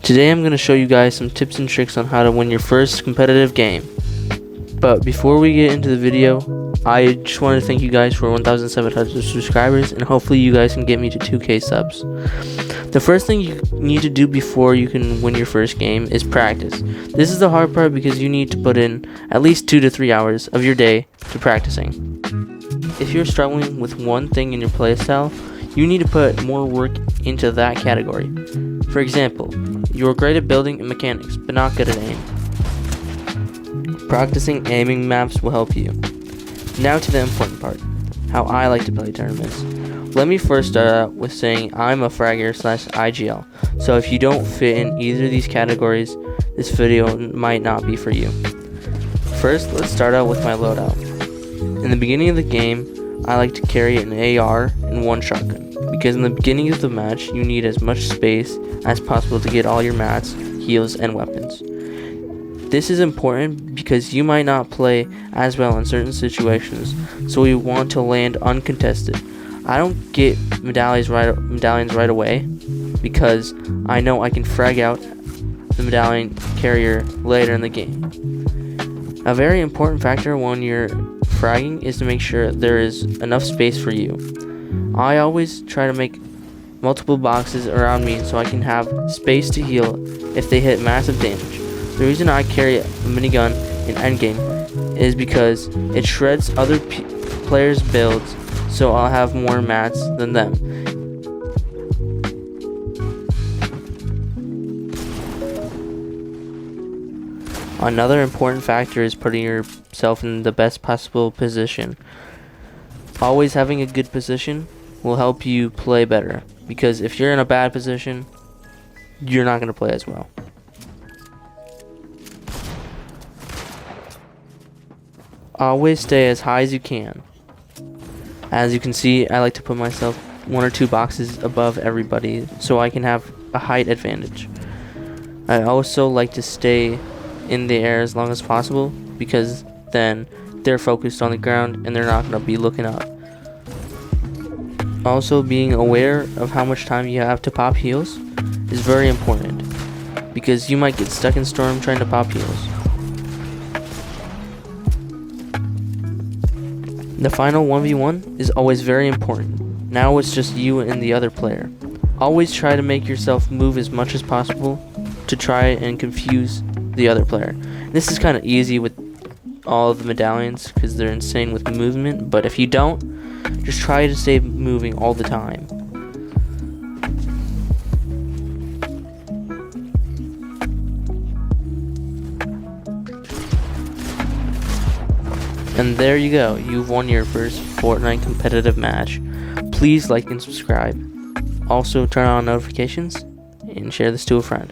Today I'm going to show you guys some tips and tricks on how to win your first competitive game. But before we get into the video, I just want to thank you guys for 1,700 subscribers, and hopefully you guys can get me to 2K subs. The first thing you need to do before you can win your first game is practice. This is the hard part because you need to put in at least 2 to 3 hours of your day to practicing. If you're struggling with one thing in your playstyle, you need to put more work into that category. For example, you're great at building and mechanics, but not good at aim. Practicing aiming maps will help you. Now to the important part, how I like to play tournaments. Let me first start out with saying I'm a fragger / IGL, so if you don't fit in either of these categories, this video might not be for you. First, let's start out with my loadout. In the beginning of the game, I like to carry an AR and one shotgun, because in the beginning of the match, you need as much space as possible to get all your mats, heals, and weapons. This is important because you might not play as well in certain situations, so we want to land uncontested. I don't get medallions right away because I know I can frag out the medallion carrier later in the game. A very important factor when you're fragging is to make sure there is enough space for you. I always try to make multiple boxes around me so I can have space to heal if they hit massive damage. The reason I carry a minigun in endgame is because it shreds other players' builds, so I'll have more mats than them. Another important factor is putting yourself in the best possible position. Always having a good position will help you play better, because if you're in a bad position, you're not going to play as well. Always stay as high as you can. As you can see, I like to put myself 1 or 2 boxes above everybody so I can have a height advantage. I also like to stay in the air as long as possible because then they're focused on the ground and they're not going to be looking up. Also, being aware of how much time you have to pop heals is very important because you might get stuck in storm trying to pop heals. The final 1v1 is always very important. Now it's just you and the other player. Always try to make yourself move as much as possible to try and confuse the other player. This is kind of easy with all of the medallions because they're insane with movement, but if you don't, just try to stay moving all the time. And there you go, you've won your first Fortnite competitive match. Please like and subscribe. Also turn on notifications and share this to a friend.